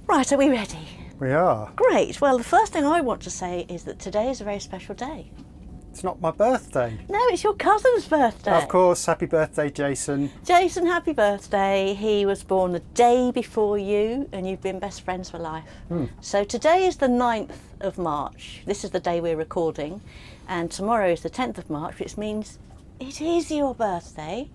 Right, are we ready? We are. Great. Well, the first thing I want to say is that today is a very special day. It's not my birthday. No, it's your cousin's birthday. Of course, happy birthday, Jason. Jason, happy birthday. He was born the day before you and you've been best friends for life. So today is the 9th of March. This is the day we're recording. And tomorrow is the 10th of March, which means it is your birthday.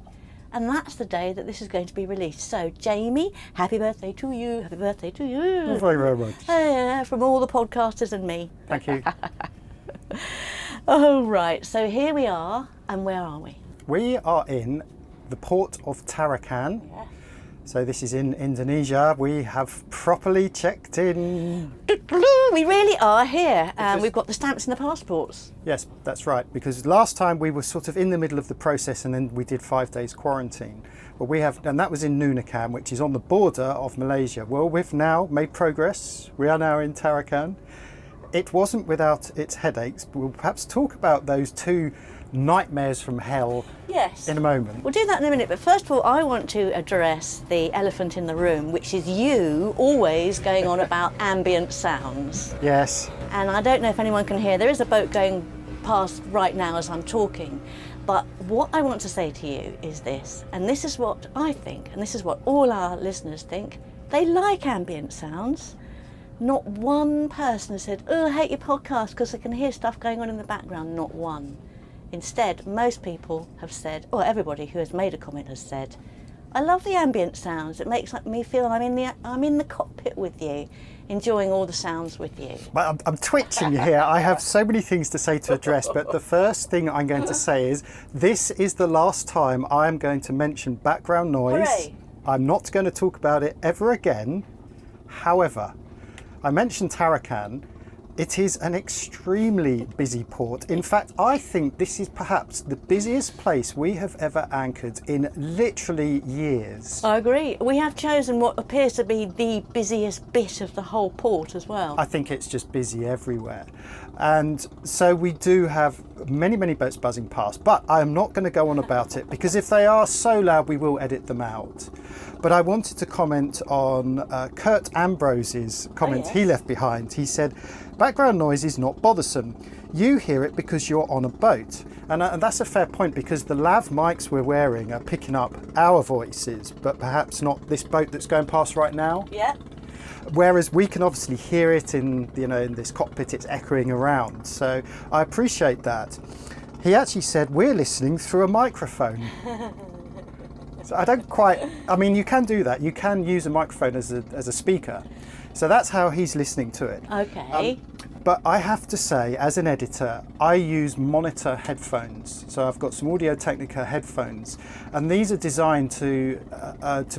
And that's the day that this is going to be released. So, Jamie, happy birthday to you. Happy birthday to you. Thank you very much. From all the podcasters and me. Thank you. Oh, right. So here we are. And where are we? We are in the port of Tarakan. Yeah. So this is in Indonesia. We have properly checked in. We really are here. We've got the stamps and the passports. Yes, that's right. Because last time we were sort of in the middle of the process and then we did 5 days quarantine. Well, and that was in Nunukan, which is on the border of Malaysia. Well, we've now made progress. We are now in Tarakan. It wasn't without its headaches, but we'll perhaps talk about those two nightmares from hell in a moment. We'll do that in a minute, but first of all I want to address the elephant in the room, which is you always going on about ambient sounds. Yes. And I don't know if anyone can hear, there is a boat going past right now as I'm talking, but what I want to say to you is this, and this is what I think, and this is what all our listeners think: they like ambient sounds. Not one person has said, oh, I hate your podcast because I can hear stuff going on in the background. Not one. Instead, most people have said, or everybody who has made a comment has said, I love the ambient sounds. It makes me feel I'm in the cockpit with you, enjoying all the sounds with you. Well, I'm twitching here. I have so many things to say to address, but the first thing I'm going to say is this is the last time I am going to mention background noise. Hooray. I'm not going to talk about it ever again. However, I mentioned Tarakan. It is an extremely busy port. In fact, I think this is perhaps the busiest place we have ever anchored in literally years. I agree. We have chosen what appears to be the busiest bit of the whole port as well. I think it's just busy everywhere. And so we do have many, many boats buzzing past, but I am not going to go on about it because if they are so loud, we will edit them out. But I wanted to comment on Kurt Ambrose's comment he left behind. He said, background noise is not bothersome. You hear it because you're on a boat. And that's a fair point because the lav mics we're wearing are picking up our voices, but perhaps not this boat that's going past right now. Yeah. Whereas we can obviously hear it in this cockpit, it's echoing around. So I appreciate that. He actually said, we're listening through a microphone. So I mean, you can do that. You can use a microphone as a speaker. So that's how he's listening to it. Okay. But I have to say, as an editor, I use monitor headphones. So I've got some Audio-Technica headphones, and these are designed to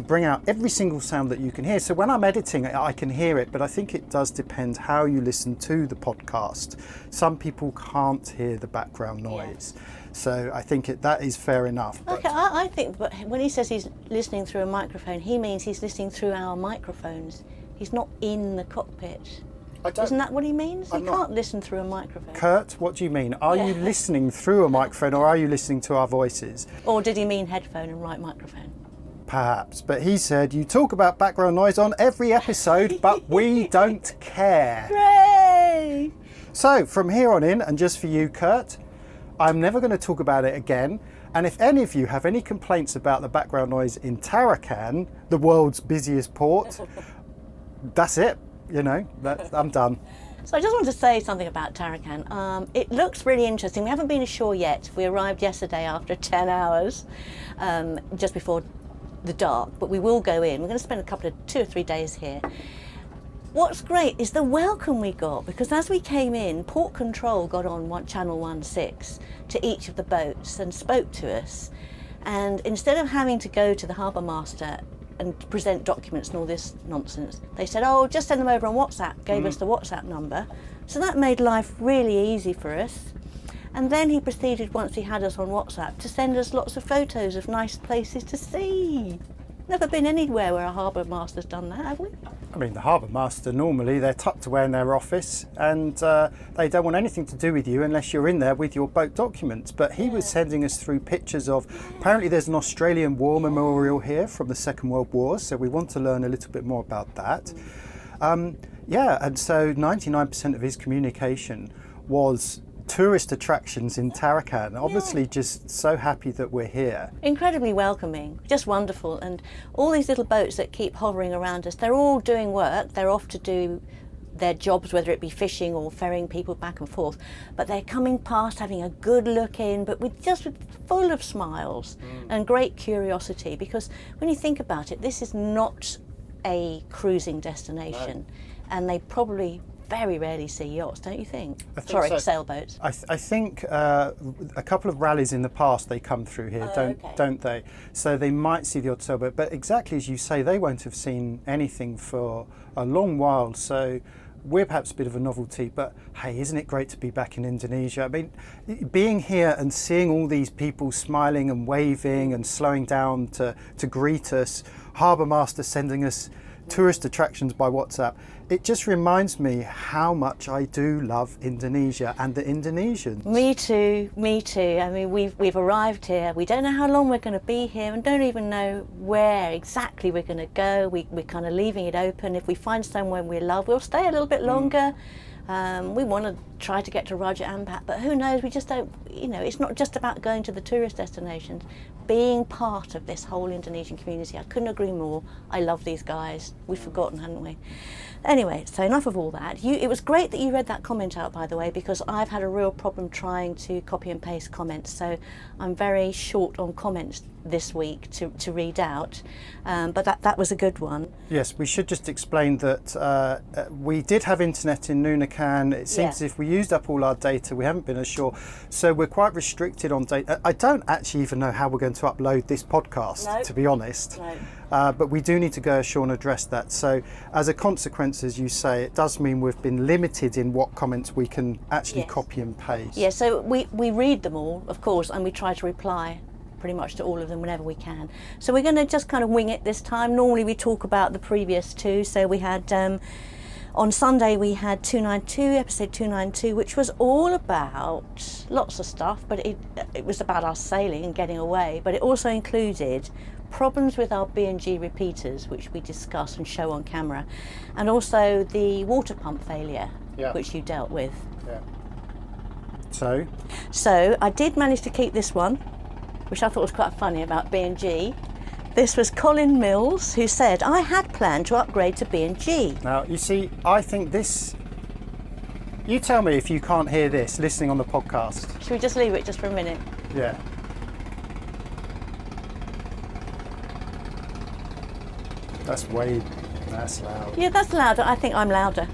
bring out every single sound that you can hear. So when I'm editing, I can hear it, but I think it does depend how you listen to the podcast. Some people can't hear the background noise. Yeah. So I think that is fair enough. Okay, I think, but when he says he's listening through a microphone, he means he's listening through our microphones. He's not in the cockpit. Isn't that what he means? He can't listen through a microphone. Kurt, what do you mean? Are you listening through a microphone or are you listening to our voices? Or did he mean headphone and right microphone? Perhaps, but he said you talk about background noise on every episode, but we don't care. Hooray! So from here on in, and just for you, Kurt, I'm never going to talk about it again. And if any of you have any complaints about the background noise in Tarakan, the world's busiest port, that's it. I'm done. So I just want to say something about Tarakan. It looks really interesting. We haven't been ashore yet. We arrived yesterday after 10 hours, just before the dark, but we will go in. We're going to spend 2 or 3 days here. What's great is the welcome we got, because as we came in, Port Control got on channel 16 to each of the boats and spoke to us. And instead of having to go to the harbour master and present documents and all this nonsense, they said, oh, just send them over on WhatsApp, gave us the WhatsApp number. So that made life really easy for us. And then he proceeded, once he had us on WhatsApp, to send us lots of photos of nice places to see. Never been anywhere where a harbour master's done that, have we? I mean, the harbour master, normally they're tucked away in their office and they don't want anything to do with you unless you're in there with your boat documents. But he was sending us through pictures of, apparently there's an Australian War Memorial here from the Second World War, so we want to learn a little bit more about that. Yeah, and so 99% of his communication was tourist attractions in Tarakan. Obviously just so happy that we're here. Incredibly welcoming, just wonderful. And all these little boats that keep hovering around us, they're all doing work. They're off to do their jobs, whether it be fishing or ferrying people back and forth. But they're coming past, having a good look in, but with full of smiles and great curiosity. Because when you think about it, this is not a cruising destination. No. And they probably very rarely see yachts, don't you think? Sorry, so. Sailboats. I think a couple of rallies in the past they come through here, don't they? So they might see the odd sailboat, but exactly as you say, they won't have seen anything for a long while. So we're perhaps a bit of a novelty, but hey, isn't it great to be back in Indonesia? I mean, being here and seeing all these people smiling and waving and slowing down to greet us, Harbour Master sending us tourist attractions by WhatsApp, it just reminds me how much I do love Indonesia and the Indonesians. Me too. I mean, we've arrived here. We don't know how long we're going to be here and don't even know where exactly we're going to go. We're kind of leaving it open. If we find somewhere we love, we'll stay a little bit longer. We want to try to get to Raja Ampat, but who knows, we just don't, it's not just about going to the tourist destinations, being part of this whole Indonesian community. I couldn't agree more. I love these guys. We've forgotten, hadn't we? Anyway, so enough of all that. It was great that you read that comment out, by the way, because I've had a real problem trying to copy and paste comments, so I'm very short on comments this week to read out, but that was a good one. Yes, we should just explain that we did have internet in Nunakan. It seems as if we used up all our data. We haven't been ashore, so we're quite restricted on data. I don't actually even know how we're going to upload this podcast, to be honest. But we do need to go ashore and address that. So as a consequence, as you say, it does mean we've been limited in what comments we can actually copy and paste. Yeah, so we read them all, of course, and we try to reply pretty much to all of them whenever we can. So we're going to just kind of wing it this time. Normally we talk about the previous two. So we had, on Sunday we had episode 292, which was all about lots of stuff, but it was about us sailing and getting away, but it also included problems with our B&G repeaters, which we discuss and show on camera, and also the water pump failure, which you dealt with. So I did manage to keep this one, which I thought was quite funny, about B&G. This was Colin Mills, who said, I had planned to upgrade to B&G. Now, you see, I think this... You tell me if you can't hear this listening on the podcast. Should we just leave it just for a minute? Yeah. That's loud. Yeah, that's louder. I think I'm louder.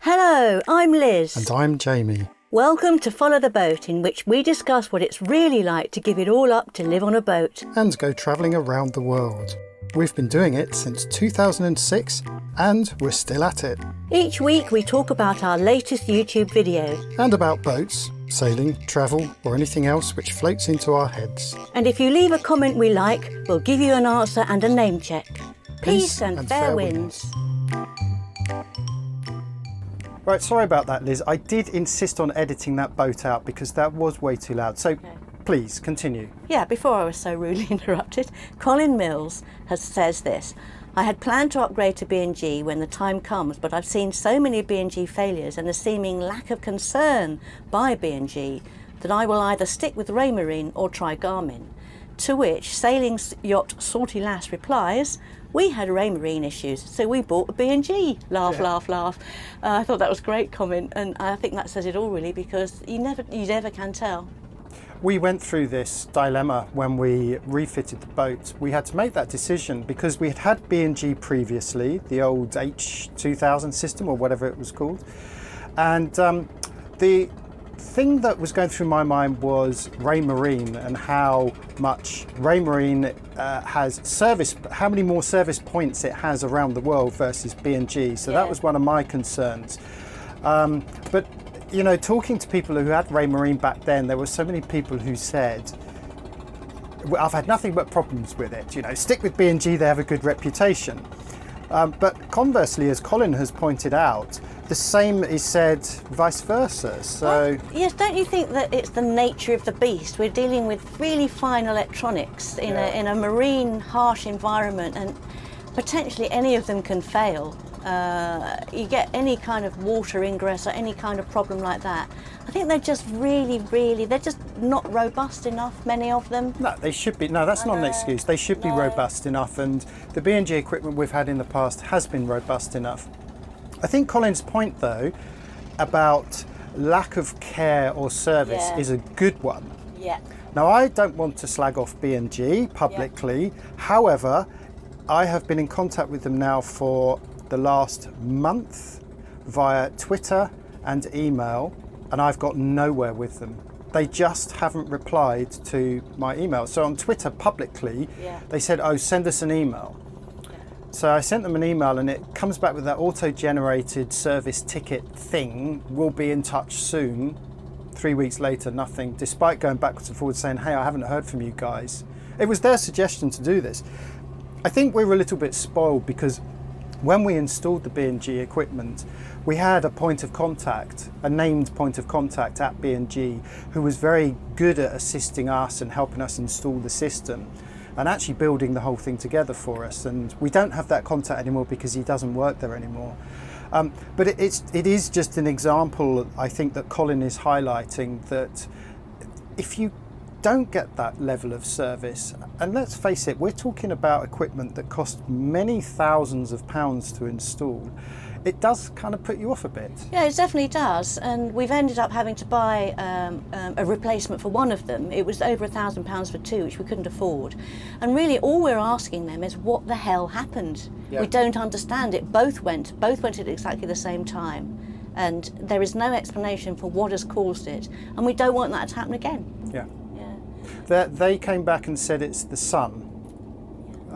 Hello, I'm Liz. And I'm Jamie. Welcome to Follow the Boat, in which we discuss what it's really like to give it all up to live on a boat. And go travelling around the world. We've been doing it since 2006 and we're still at it. Each week we talk about our latest YouTube videos. And about boats, sailing, travel or anything else which floats into our heads. And if you leave a comment we like, we'll give you an answer and a name check. Peace and fair winds. Right, sorry about that, Liz. I did insist on editing that boat out because that was way too loud. So please continue. Yeah, before I was so rudely interrupted, Colin Mills says this. I had planned to upgrade to B&G when the time comes, but I've seen so many B&G failures and a seeming lack of concern by B&G that I will either stick with Raymarine or try Garmin. To which sailing yacht Salty Lass replies, we had Raymarine issues, so we bought a B&G. Laugh, laugh, laugh. I thought that was a great comment, and I think that says it all really, because you never can tell. We went through this dilemma when we refitted the boat. We had to make that decision because we had B&G previously, the old H2000 system or whatever it was called. And the thing that was going through my mind was Raymarine and how much Raymarine has how many more service points it has around the world versus B&G. So that was one of my concerns. But talking to people who had Raymarine back then, there were so many people who said, I've had nothing but problems with it. Stick with B&G, they have a good reputation. But conversely, as Colin has pointed out, the same is said vice versa. So yes, don't you think that it's the nature of the beast? We're dealing with really fine electronics in a marine, harsh environment, and potentially any of them can fail. You get any kind of water ingress or any kind of problem like that. I think they're just they're just not robust enough, many of them. No, they should be. No, that's not an excuse. They should be robust enough, and the B&G equipment we've had in the past has been robust enough. I think Colin's point, though, about lack of care or service is a good one. Yeah. Now, I don't want to slag off B&G publicly. However, I have been in contact with them now for the last month via Twitter and email, and I've got nowhere with them. They just haven't replied to my email. So on Twitter publicly, they said, oh, send us an email. So I sent them an email, and it comes back with that auto-generated service ticket thing. We'll be in touch soon. 3 weeks later, nothing, despite going backwards and forwards saying, hey, I haven't heard from you guys. It was their suggestion to do this. I think we were a little bit spoiled because when we installed the B&G equipment, we had a point of contact, a named point of contact at B&G, who was very good at assisting us and helping us install the system and actually building the whole thing together for us. And we don't have that contact anymore because he doesn't work there anymore. But it is just an example, I think, that Colin is highlighting, that if you don't get that level of service, and let's face it, we're talking about equipment that costs many thousands of pounds to install, it does kind of put you off a bit. Yeah, it definitely does, and we've ended up having to buy a replacement for one of them. It was over £1,000 for two, which we couldn't afford. And really all we're asking them is, what the hell happened? Yeah. We don't understand it. Both went at exactly the same time, and there is no explanation for what has caused it, and we don't want that to happen again. Yeah. They came back and said it's the sun.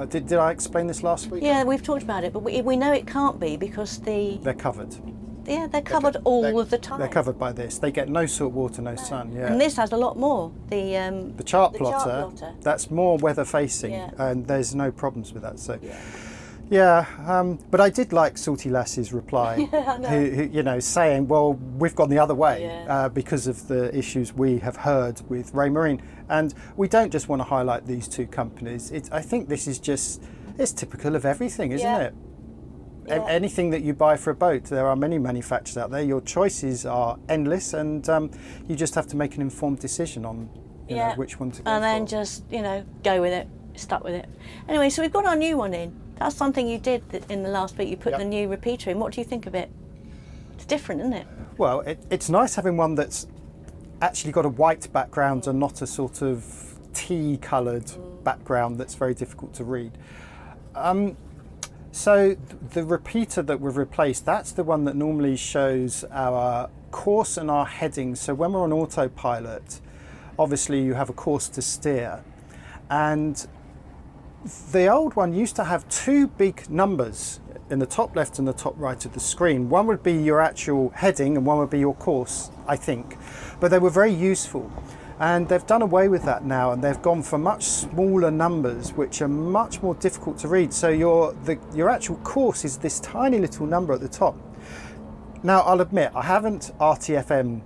Did I explain this last week? Yeah, we've talked about it, but we know it can't be because they're covered. Yeah, they're covered all of the time. They're covered by this. They get no salt water, no sun. Yeah. And this has a lot more. The chart plotter, that's more weather facing, and there's no problems with that. So. But I did like Salty Lass's reply, who saying, well, we've gone the other way because of the issues we have heard with Raymarine. And we don't just want to highlight these two companies. I think this is it's typical of everything, isn't it? Yeah. Anything that you buy for a boat, there are many manufacturers out there. Your choices are endless, and you just have to make an informed decision on which one to go for. And then just, go with it, stuck with it. Anyway, so we've got our new one in. That's something you did in the last week. You put the new repeater in. What do you think of it? It's different, isn't it? Well, it's nice having one that's actually got a white background and not a sort of tea-coloured background that's very difficult to read. So the repeater that we've replaced, that's the one that normally shows our course and our heading. So when we're on autopilot, obviously you have a course to steer. And the old one used to have two big numbers in the top left and the top right of the screen. One would be your actual heading and one would be your course, I think. But they were very useful. And they've done away with that now, and they've gone for much smaller numbers, which are much more difficult to read. So your actual course is this tiny little number at the top. Now, I'll admit, I haven't RTFM,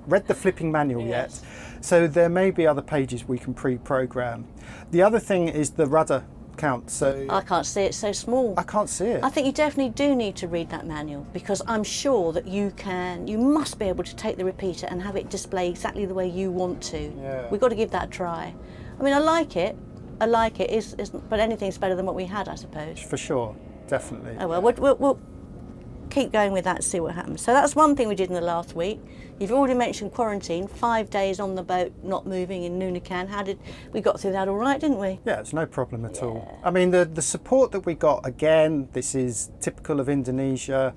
read the flipping manual yet. So there may be other pages we can pre-program. The other thing is the rudder count. So I can't see it, so small. I can't see it. I think you definitely do need to read that manual, because I'm sure that you must be able to take the repeater and have it display exactly the way you want to. Yeah. We've got to give that a try. I mean, I like it, but anything's better than what we had, I suppose. For sure, definitely. Oh well, we'll keep going with that and see what happens. So that's one thing we did in the last week. You've already mentioned quarantine, 5 days on the boat, not moving in Nunakan. We got through that all right, didn't we? Yeah, it's no problem at all. I mean, the support that we got, again, this is typical of Indonesia.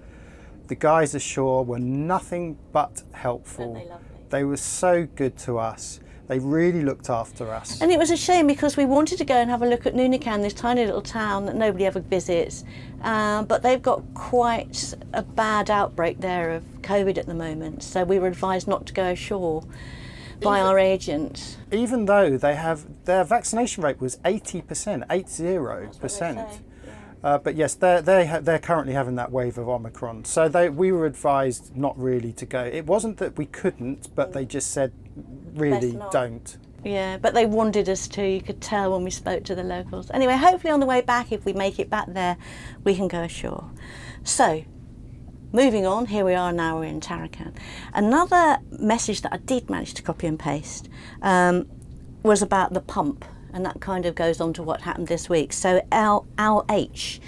The guys ashore were nothing but helpful. Weren't they lovely? They were so good to us. They really looked after us. And it was a shame, because we wanted to go and have a look at Nunakan, this tiny little town that nobody ever visits. But they've got quite a bad outbreak there of COVID at the moment. So we were advised not to go ashore by our agent. Even though their vaccination rate was 80%, 80%. But yes, they're currently having that wave of Omicron. So we were advised not really to go. It wasn't that we couldn't, but they just said really don't. Yeah, but they wanted us to. You could tell when we spoke to the locals. Anyway, hopefully on the way back, if we make it back there, we can go ashore. So, moving on, here we are now, we're in Tarakan. Another message that I did manage to copy and paste was about the pump, and that kind of goes on to what happened this week. So LH,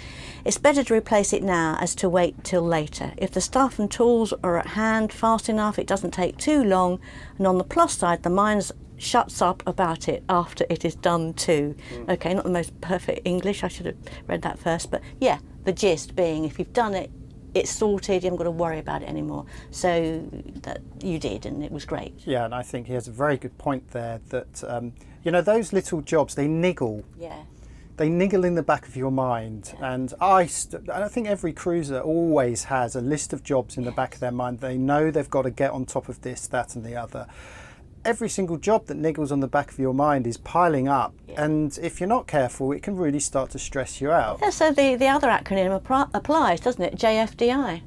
it's better to replace it now as to wait till later. If the stuff and tools are at hand fast enough, it doesn't take too long, and on the plus side, the mines shuts up about it after it is done too. Okay, not the most perfect English, I should have read that first, but yeah, the gist being if you've done it, it's sorted, you haven't got to worry about it anymore. So that you did, and it was great. Yeah, and I think he has a very good point there that, you know, those little jobs, they niggle. Yeah. They niggle in the back of your mind. Yeah. And I think every cruiser always has a list of jobs in the back of their mind. They know they've got to get on top of this, that and the other. Every single job that niggles on the back of your mind is piling up, and if you're not careful, it can really start to stress you out. Yeah, so the other acronym applies, doesn't it? JFDI.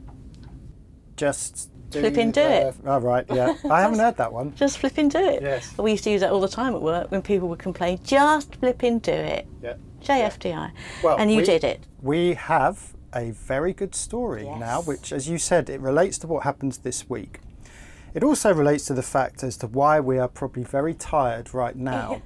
Just flipping do it. Oh, right, yeah. I haven't heard that one. Just flipping do it. Yes. We used to use that all the time at work when people would complain. Just flipping do it. Yeah. JFDI. Yeah. Well, and you did it. We have a very good story now, which, as you said, it relates to what happens this week. It also relates to the fact as to why we are probably very tired right now.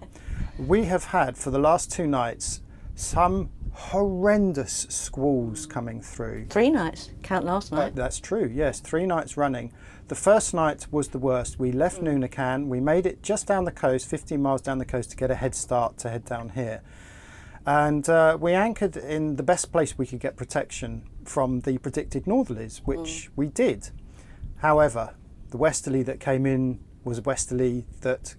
We have had, for the last 2 nights, some horrendous squalls coming through. 3 nights, count last night. That's true, yes, 3 nights running. The first night was the worst. We left Nunakan, we made it just down the coast, 15 miles down the coast to get a head start to head down here. And we anchored in the best place we could get protection from the predicted northerlies, which we did. However, the westerly that came in was a westerly that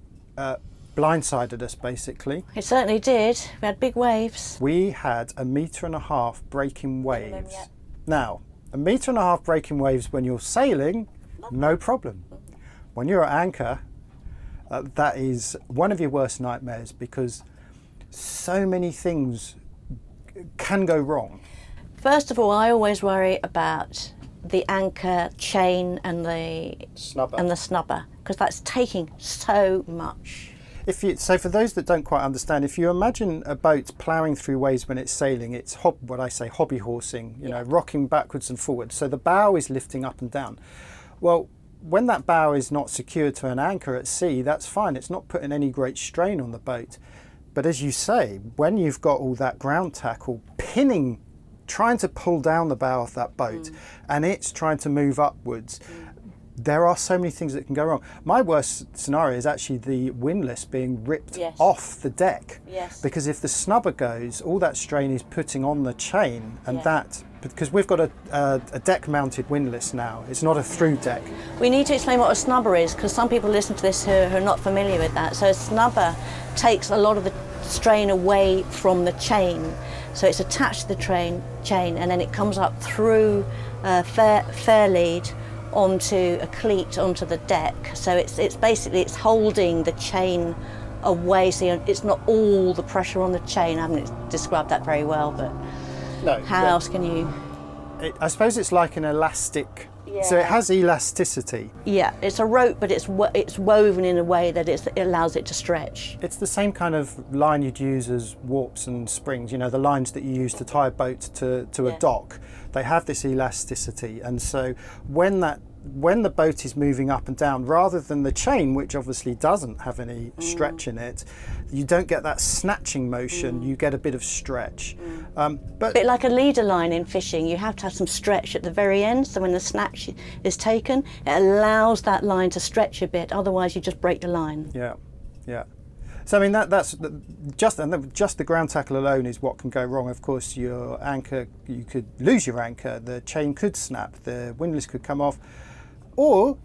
blindsided us, basically. It certainly did. We had big waves. We had 1.5 meters breaking waves. Now, 1.5 meters breaking waves when you're sailing, no problem. When you're at anchor, that is one of your worst nightmares because so many things can go wrong. First of all, I always worry about the anchor chain and the snubber because that's taking so much. So for those that don't quite understand, if you imagine a boat ploughing through waves when it's sailing, it's what I say hobby horsing, you know, rocking backwards and forwards. So the bow is lifting up and down. Well, when that bow is not secured to an anchor at sea, that's fine. It's not putting any great strain on the boat. But as you say, when you've got all that ground tackle pinning, trying to pull down the bow of that boat and it's trying to move upwards, there are so many things that can go wrong. My worst scenario is actually the windlass being ripped off the deck. Yes. Because if the snubber goes, all that strain is putting on the chain, and that, because we've got a deck mounted windlass now, it's not a through deck. We need to explain what a snubber is because some people listen to this who are not familiar with that. So a snubber takes a lot of the strain away from the chain. So it's attached to the chain and then it comes up through fair lead onto a cleat onto the deck. So it's basically holding the chain away, so it's not all the pressure on the chain. I haven't described that very well, but how else can you? I suppose it's like an elastic. So it has elasticity. Yeah, it's a rope, but it's woven in a way that it allows it to stretch. It's the same kind of line you'd use as warps and springs, you know, the lines that you use to tie a boat to a dock. They have this elasticity, and so when the boat is moving up and down, rather than the chain, which obviously doesn't have any stretch in it, you don't get that snatching motion, you get a bit of stretch. But a bit like a leader line in fishing, you have to have some stretch at the very end, so when the snatch is taken, it allows that line to stretch a bit, otherwise you just break the line. Yeah. So I mean that's just the ground tackle alone is what can go wrong. Of course, your anchor, you could lose your anchor, the chain could snap, the windlass could come off, or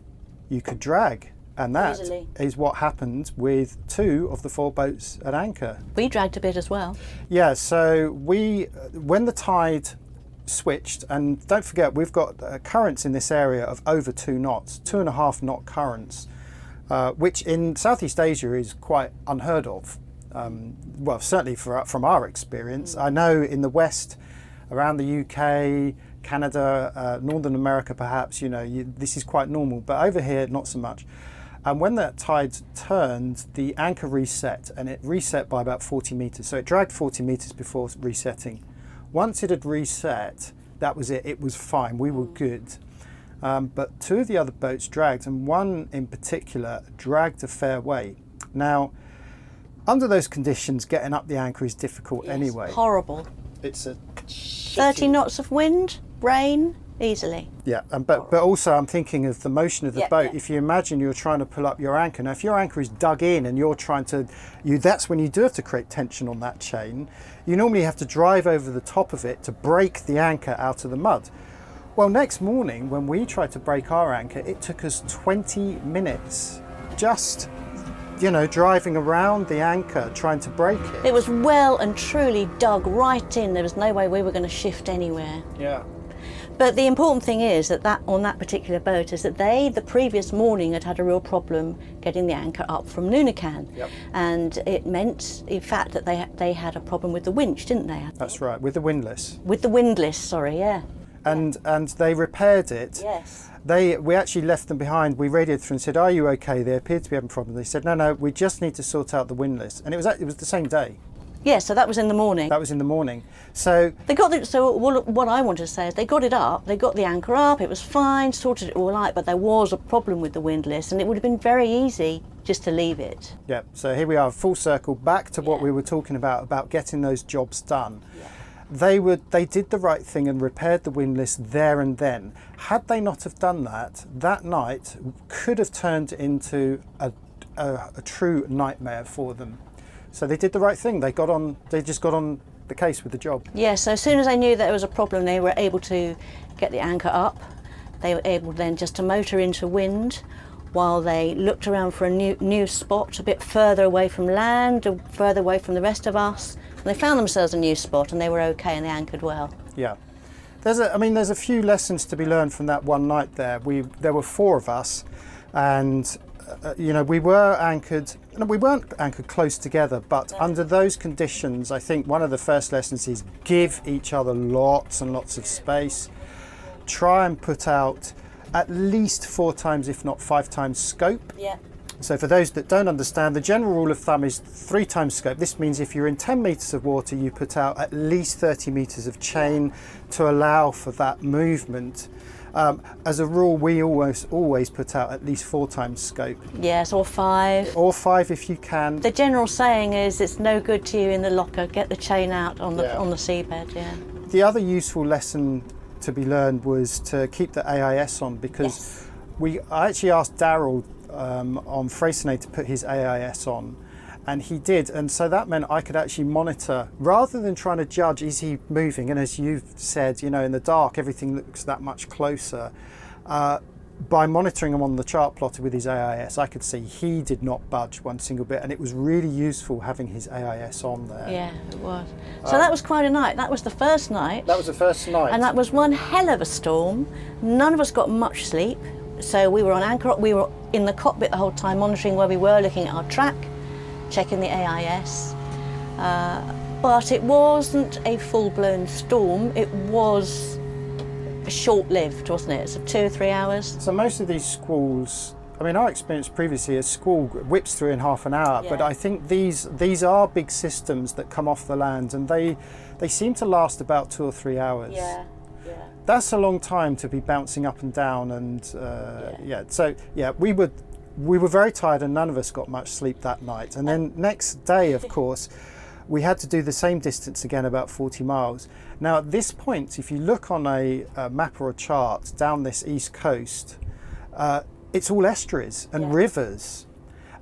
you could drag, and that is what happened with 2 of the 4 boats at anchor. We dragged a bit as well. Yeah, so when the tide switched, and don't forget we've got currents in this area of over 2 knots, 2.5 knot currents, which in Southeast Asia is quite unheard of. Well, certainly from our experience. I know in the West, Around the UK, Canada, Northern America perhaps, this is quite normal, but over here not so much. And when that tide turned, the anchor reset, and it reset by about 40 metres. So it dragged 40 metres before resetting. Once it had reset, that was it. It was fine. We were good. But two of the other boats dragged, and one in particular dragged a fair way. Now, under those conditions, getting up the anchor is difficult anyway. Horrible. It's a 30 knots of wind, rain, easily. Yeah, but also I'm thinking of the motion of the boat. Yeah. If you imagine you're trying to pull up your anchor, now if your anchor is dug in and you're trying to, that's when you do have to create tension on that chain. You normally have to drive over the top of it to break the anchor out of the mud. Well, next morning when we tried to break our anchor, it took us 20 minutes just, driving around the anchor trying to break it. It was well and truly dug right in. There was no way we were going to shift anywhere. Yeah. But the important thing is that on that particular boat is that the previous morning had a real problem getting the anchor up from Nunakan. Yep. And it meant, in fact, that they had a problem with the winch, didn't they? That's right, with the windlass. With the windlass, sorry, yeah. And they repaired it. Yes. We actually left them behind. We radioed through and said, "Are you okay?" They appeared to be having problems. They said, "No, we just need to sort out the windlass." And it was the same day. Yeah, so that was in the morning. That was in the morning. So they got it. So what I want to say is they got it up. They got the anchor up. It was fine. Sorted it all out. But there was a problem with the windlass, and it would have been very easy just to leave it. Yeah. So here we are, full circle back to what we were talking about getting those jobs done. Yeah. They did the right thing and repaired the windlass there and then. Had they not have done that, that night could have turned into a true nightmare for them. So they did the right thing. They just got on the case with the job. Yeah, so as soon as they knew that there was a problem, they were able to get the anchor up. They were able then just to motor into wind while they looked around for a new spot a bit further away from land, further away from the rest of us. And they found themselves a new spot and they were okay and they anchored well. Yeah. There's a few lessons to be learned from that one night there. There were four of us, and we were anchored. We weren't anchored close together, but under those conditions, I think one of the first lessons is give each other lots and lots of space. Try and put out at least 4 times, if not 5 times scope. Yeah. So for those that don't understand, the general rule of thumb is 3 times scope. This means if you're in 10 metres of water, you put out at least 30 metres of chain to allow for that movement. As a rule, we always put out at least 4 times scope. Yes, or 5. Or 5 if you can. The general saying is it's no good to you in the locker, get the chain out on the seabed, yeah. The other useful lesson to be learned was to keep the AIS on, because I actually asked Daryl on Freycinet to put his AIS on, and he did, and so that meant I could actually monitor rather than trying to judge is he moving. And as you've said, in the dark everything looks that much closer. By monitoring him on the chart plotter with his AIS, I could see he did not budge one single bit, and it was really useful having his AIS on there. Yeah, it was. So that was quite a night. That was the first night. That was the first night. And that was one hell of a storm. None of us got much sleep. So we were on anchor, we were in the cockpit the whole time, monitoring where we were, looking at our track, checking the AIS. But it wasn't a full-blown storm. It was short-lived, wasn't it? So 2 or 3 hours. So most of these squalls, our experience previously, a squall whips through in half an hour, but I think these are big systems that come off the land, and they seem to last about 2 or 3 hours. Yeah. That's a long time to be bouncing up and down, and So we were very tired, and none of us got much sleep that night. And then next day, of course, we had to do the same distance again, about 40 miles. Now at this point, if you look on a map or a chart down this east coast, it's all estuaries and rivers.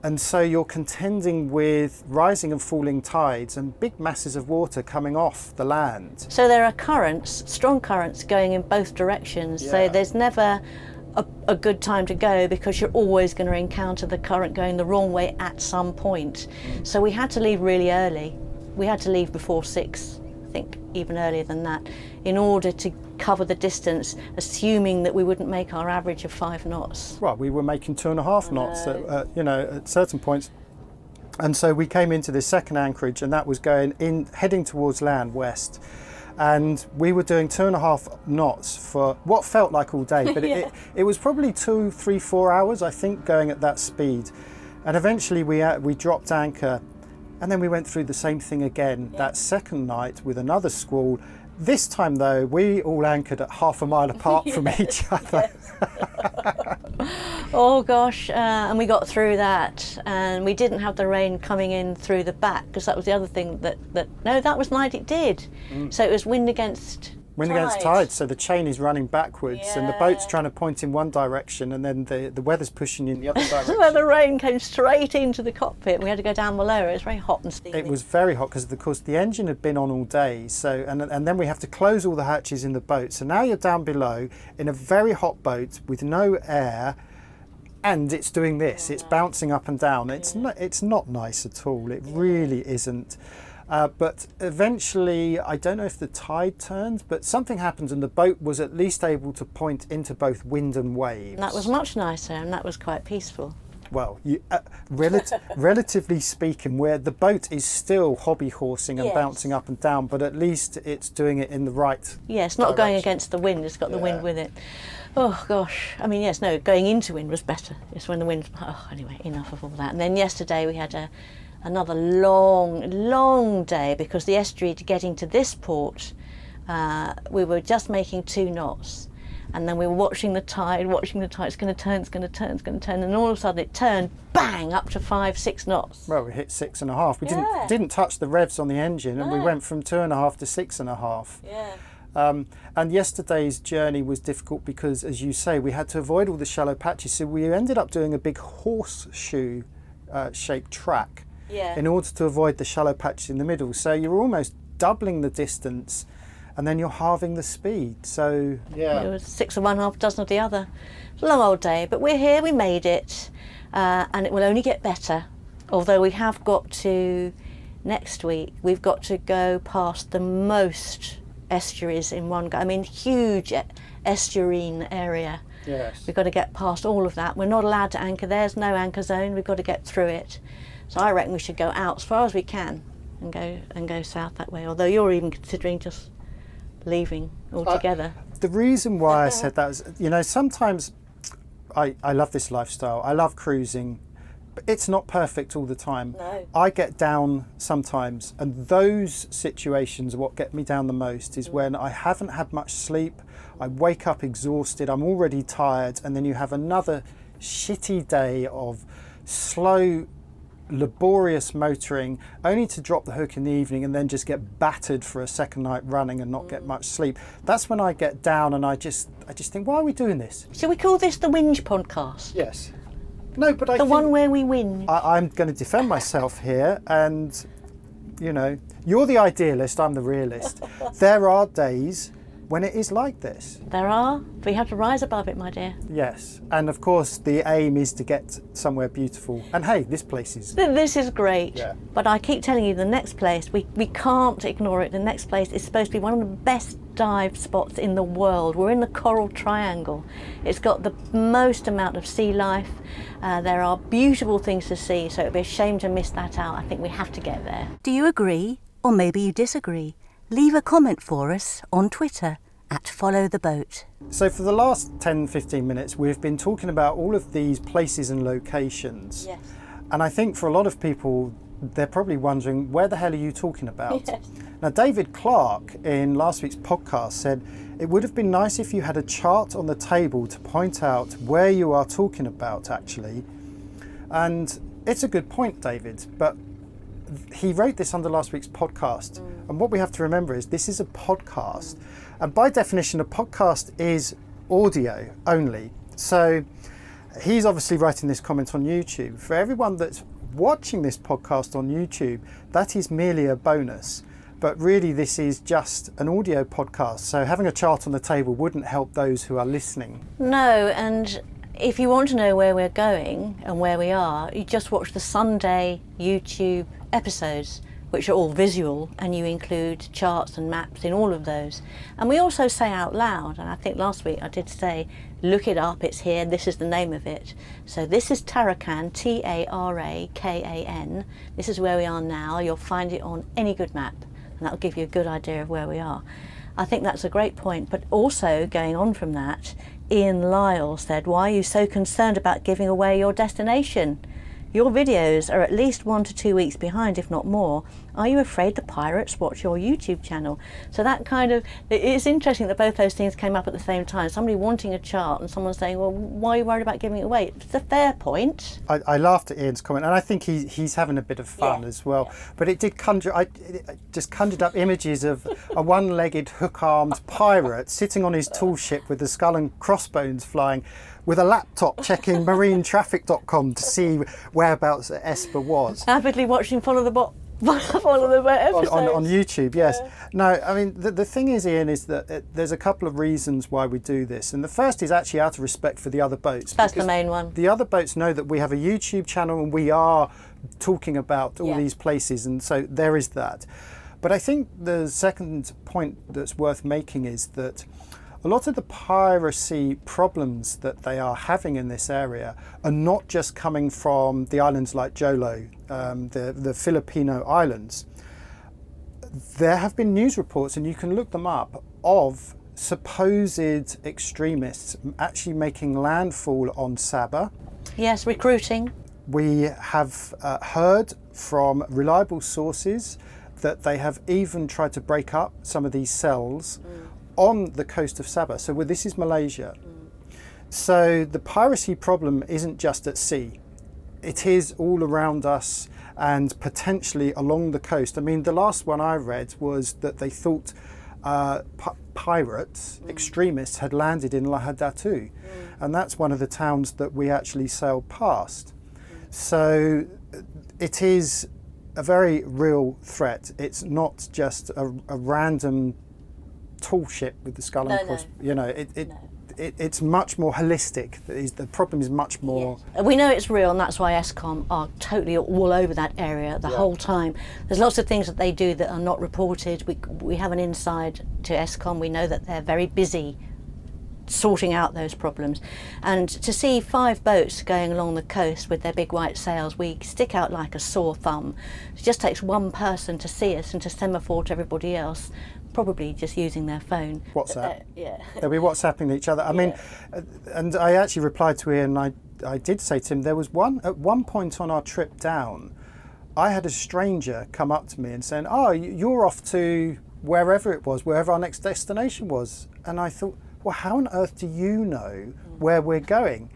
And so you're contending with rising and falling tides and big masses of water coming off the land. So there are currents, strong currents going in both directions. So there's never a good time to go, because you're always going to encounter the current going the wrong way at some point. So we had to leave really early. We had to leave before 6, I think even earlier than that, in order to cover the distance, assuming that we wouldn't make our average of 5 knots. Well, we were making 2.5 knots at certain points. And so we came into this second anchorage, and that was heading towards land west. And we were doing 2.5 knots for what felt like all day, but Yeah. it was probably 2, 3, 4 hours, I think, going at that speed. And eventually we dropped anchor, and then we went through the same thing again that second night with another squall. This time though, we all anchored at half a mile apart from each other. Oh gosh, and we got through that, and we didn't have the rain coming in through the back, because that was the other thing that was night it did. So it was wind against tide, so the chain is running backwards and the boat's Yeah. trying to point in one direction, and then the weather's pushing you in the other direction. Where the rain came straight into the cockpit. We had to go down below. It was very hot and steamy. It was very hot because, of course, the engine had been on all day. So, and then we have to close all the hatches in the boat. So now you're down below in a very hot boat with no air, and it's doing this. It's bouncing up and down. It's not nice at all. It really isn't. But eventually, I don't know if the tide turned, but something happened, and the boat was at least able to point into both wind and waves. And that was much nicer, and that was quite peaceful. Well, relatively speaking, where the boat is still hobby horsing and Yes. bouncing up and down, but at least it's doing it in the right. Yeah, it's not going direction. against the wind. It's got the Yeah. wind with it. Oh gosh, I mean, yes, no, going into wind was better. It's when the wind. Oh, anyway, enough of all that. And then yesterday we had another long day, because the estuary to getting to this port, we were just making 2 knots, and then we were watching the tide. It's going to turn, and all of a sudden it turned, bang, up to 5, 6 knots. Well, we hit 6.5. We Yeah. didn't touch the revs on the engine, and we No. went from 2.5 to 6.5. Yeah. And yesterday's journey was difficult because, as you say, we had to avoid all the shallow patches. So we ended up doing a big horseshoe shaped track Yeah. in order to avoid the shallow patches in the middle. So you're almost doubling the distance, and then you're halving the speed. So It was 6 of one, half dozen of the other. It's a long old day, but we're here, we made it, and it will only get better. Although we have got to, next week, we've got to go past the most estuaries in one go. I mean, huge estuarine area. yes. We've got to get past all of that. We're not allowed to anchor. There's no anchor zone. We've got to get through it. So I reckon we should go out as far as we can and go south that way. Although you're even considering just leaving altogether. The reason why I said that is, sometimes I love this lifestyle. I love cruising, but it's not perfect all the time. No. I get down sometimes, and those situations are what get me down the most, is when I haven't had much sleep, I wake up exhausted, I'm already tired, and then you have another shitty day of slow, laborious motoring, only to drop the hook in the evening and then just get battered for a second night running and not get much sleep. That's when I get down, and I just think, why are we doing this? Shall we call this the Whinge podcast? Yes. No, but I The think one where we whinge. I'm going to defend myself here, and you're the idealist, I'm the realist. There are days when it is like this. There are, but we have to rise above it, my dear. Yes, and of course the aim is to get somewhere beautiful. And hey, this place is. This is great. Yeah. But I keep telling you, the next place, we can't ignore it. The next place is supposed to be one of the best dive spots in the world. We're in the Coral Triangle. It's got the most amount of sea life. There are beautiful things to see, so it'd be a shame to miss that out. I think we have to get there. Do you agree, or maybe you disagree? Leave a comment for us on Twitter @Followtheboat. So for the last 10-15 minutes we've been talking about all of these places and locations. Yes. And I think for a lot of people, they're probably wondering, where the hell are you talking about? Yes. Now, David Clark in last week's podcast said it would have been nice if you had a chart on the table to point out where you are talking about, actually. And it's a good point, David, but he wrote this under last week's podcast. And what we have to remember is this is a podcast. And by definition, a podcast is audio only. So he's obviously writing this comment on YouTube. For everyone that's watching this podcast on YouTube, that is merely a bonus. But really, this is just an audio podcast. So having a chart on the table wouldn't help those who are listening. No, and if you want to know where we're going and where we are, you just watch the Sunday YouTube episodes, which are all visual, and you include charts and maps in all of those. And we also say out loud, and I think last week I did say, look it up, it's here, this is the name of it. So this is Tarakan, Tarakan. This is where we are now. You'll find it on any good map. and that'll give you a good idea of where we are. I think that's a great point, but also going on from that, Ian Lyle said, why are you so concerned about giving away your destination? Your videos are at least 1 to 2 weeks behind, if not more. Are you afraid the pirates watch your YouTube channel? So that kind of, it's interesting that both those things came up at the same time. Somebody wanting a chart and someone saying, well, why are you worried about giving it away? It's a fair point. I laughed at Ian's comment, and I think he's having a bit of fun as well. Yeah. But it did it just conjured up images of a one-legged, hook-armed pirate sitting on his tool ship with the skull and crossbones flying, with a laptop checking marinetraffic.com to see whereabouts Esper was. Avidly watching Followtheboat episodes. On YouTube, yes. Yeah. No, I mean, the thing is, Ian, is that there's a couple of reasons why we do this. And the first is actually out of respect for the other boats. That's the main one. The other boats know that we have a YouTube channel and we are talking about all these places, and so there is that. But I think the second point that's worth making is that a lot of the piracy problems that they are having in this area are not just coming from the islands like Jolo, the Filipino islands. There have been news reports, and you can look them up, of supposed extremists actually making landfall on Sabah. Yes, recruiting. We have heard from reliable sources that they have even tried to break up some of these cells on the coast of Sabah. So this is Malaysia. So the piracy problem isn't just at sea. It is all around us and potentially along the coast. I mean, the last one I read was that they thought pirates, extremists, had landed in Lahadatu. And that's one of the towns that we actually sailed past. So it is a very real threat. It's not just a random tall ship with the skull and cross. You know, it's much more holistic. The problem is much more. Yes. We know it's real, and that's why Eskom are totally all over that area the whole time. There's lots of things that they do that are not reported. We have an inside to Eskom. We know that they're very busy sorting out those problems, and to see 5 boats going along the coast with their big white sails, we stick out like a sore thumb. It just takes one person to see us and to semaphore to everybody else, probably just using their phone. WhatsApp. They'll be WhatsApping each other. I mean, and I actually replied to Ian, I did say to him, there was at one point on our trip down, I had a stranger come up to me and saying, oh, you're off to wherever it was, wherever our next destination was. And I thought, well, how on earth do you know where we're going?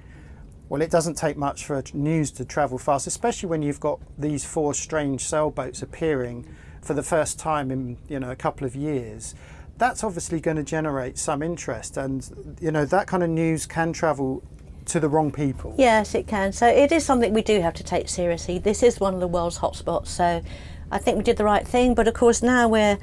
Well, it doesn't take much for news to travel fast, especially when you've got these 4 strange sailboats appearing for the first time in a couple of years. That's obviously going to generate some interest, and that kind of news can travel to the wrong people. Yes, it can. So it is something we do have to take seriously. This is one of the world's hotspots, so I think we did the right thing. But of course now we're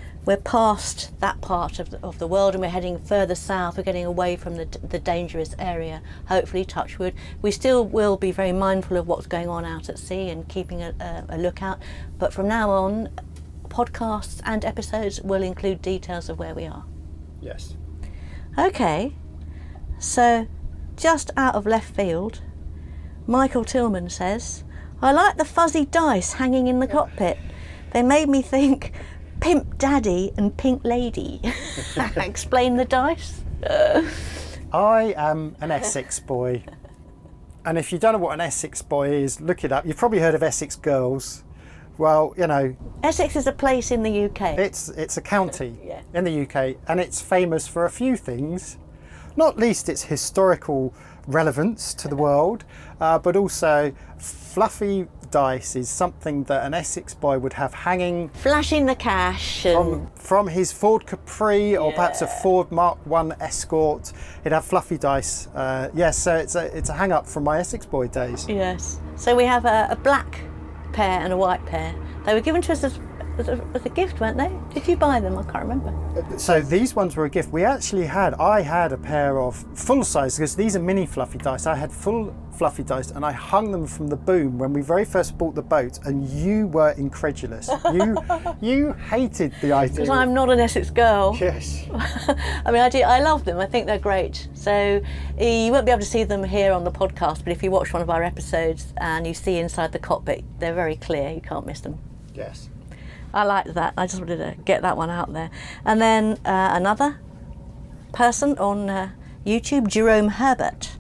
past that part of the world, and we're heading further south. We're getting away from the dangerous area, hopefully, touch wood. We still will be very mindful of what's going on out at sea and keeping a lookout, but from now on, podcasts and episodes will include details of where we are. Yes. Okay, so just out of left field, Michael Tillman says, I like the fuzzy dice hanging in the cockpit. They made me think Pimp Daddy and Pink Lady. Explain the dice. I am an Essex boy, and if you don't know what an Essex boy is, look it up. You've probably heard of Essex girls. Well, Essex is a place in the UK. It's a county in the UK, and it's famous for a few things, not least its historical relevance to the world, but also fluffy dice is something that an Essex boy would have hanging, flashing the cash from his Ford Capri or perhaps a Ford Mark I Escort. He'd have fluffy dice. So it's a hang up from my Essex boy days. Yes. So we have a black pair and a white pair. They were given to us as a gift, weren't they? Did you buy them? I can't remember. So these ones were a gift. I had a pair of full size, because these are mini fluffy dice. I had full fluffy dice, and I hung them from the boom when we very first bought the boat, and you were incredulous. You hated the idea. Because I'm not an Essex girl. Yes. I mean, I love them. I think they're great. So you won't be able to see them here on the podcast, but if you watch one of our episodes and you see inside the cockpit, they're very clear. You can't miss them. Yes. I like that. I just wanted to get that one out there. And then another person on YouTube, Jerome Herbert.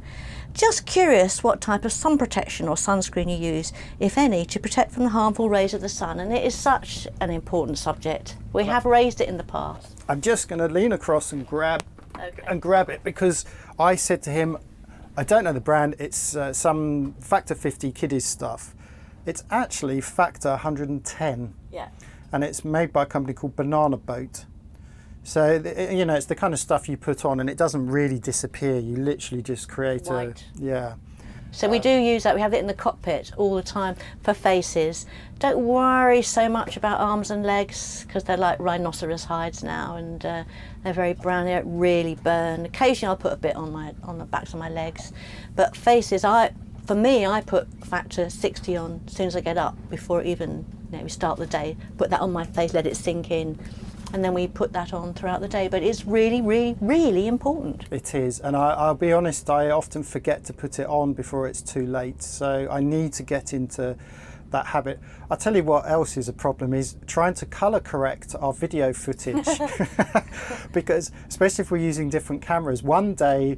Just curious what type of sun protection or sunscreen you use, if any, to protect from the harmful rays of the sun. And it is such an important subject. We have raised it in the past. I'm just going to lean across and grab it, because I said to him, I don't know the brand, it's some Factor 50 kiddies stuff. It's actually Factor 110. Yeah. And it's made by a company called Banana Boat. So, you know, it's the kind of stuff you put on and it doesn't really disappear. You literally just create White. Yeah. So we do use that. We have it in the cockpit all the time for faces. Don't worry so much about arms and legs, because they're like rhinoceros hides now, and they're very brown. They don't really burn. Occasionally I'll put a bit on the backs of my legs, but faces, for me, I put Factor 60 on as soon as I get up, before even we start the day. Put that on my face, let it sink in, and then we put that on throughout the day. But it's really, really, really important. It is, and I'll be honest, I often forget to put it on before it's too late. So I need to get into that habit. I'll tell you what else is a problem, is trying to colour correct our video footage. Because especially if we're using different cameras, one day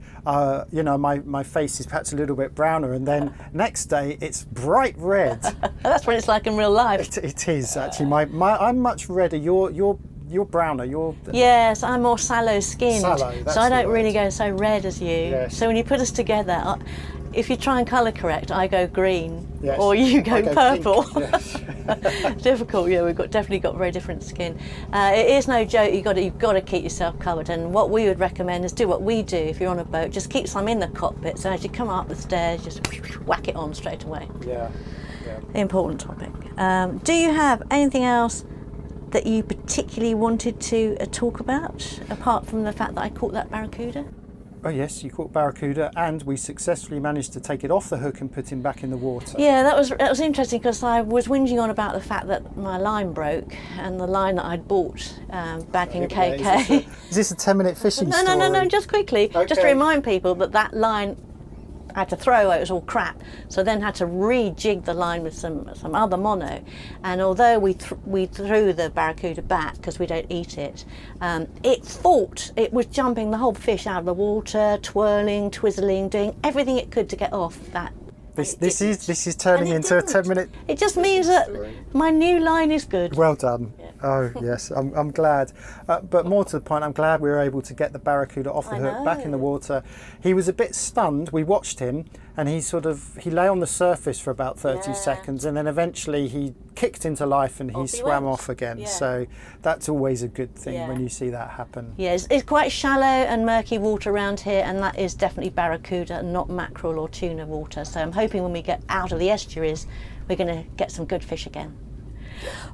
you know, my face is perhaps a little bit browner, and then next day it's bright red. That's what it's like in real life. It is actually. I'm much redder. You're browner. Yes, I'm more sallow skinned, Sallow, so I don't really go so red as you. Yes. So when you put us together, if you try and colour correct, I go green, Yes. or you go purple. Pink. Yes. Difficult, yeah. We've definitely got very different skin. It is no joke. You've got to keep yourself covered. And what we would recommend is do what we do. If you're on a boat, just keep some in the cockpit. So as you come up the stairs, just whack it on straight away. Yeah. Important topic. Do you have anything else that you particularly wanted to talk about, apart from the fact that I caught that barracuda? Oh yes, you caught barracuda, and we successfully managed to take it off the hook and put him back in the water. Yeah, that was interesting, because I was whinging on about the fact that my line broke, and the line that I'd bought back in KK. Is this a 10-minute fishing story? No, just quickly, just to Okay. remind people that line I had to throw, it was all crap, so then had to rejig the line with some other mono. And although we threw the barracuda back, because we don't eat it, it was jumping the whole fish out of the water, twirling, twizzling, doing everything it could to get off that. This is turning And it into a didn't. 10-minute. It just means that my new line is good. Well done. Oh yes, I'm glad. But more to the point, I'm glad we were able to get the barracuda off the hook, back in the water. He was a bit stunned. We watched him, and he lay on the surface for about 30 seconds, and then eventually he kicked into life and he swam off again. Yeah. So that's always a good thing Yeah. when you see that happen. Yeah, it's quite shallow and murky water around here, and that is definitely barracuda and not mackerel or tuna water. So I'm hoping when we get out of the estuaries, we're going to get some good fish again.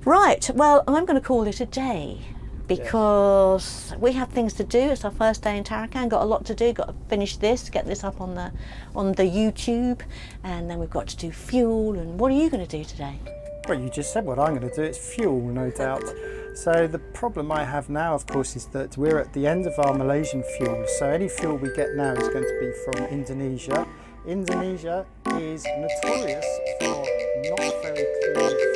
Right, well, I'm going to call it a day, because we have things to do. It's our first day in Tarakan, got a lot to do, got to finish this, get this up on the YouTube, and then we've got to do fuel. And what are you going to do today? Well, you just said what I'm going to do. It's fuel, no doubt. So the problem I have now, of course, is that we're at the end of our Malaysian fuel. So any fuel we get now is going to be from Indonesia. Indonesia is notorious for not very clean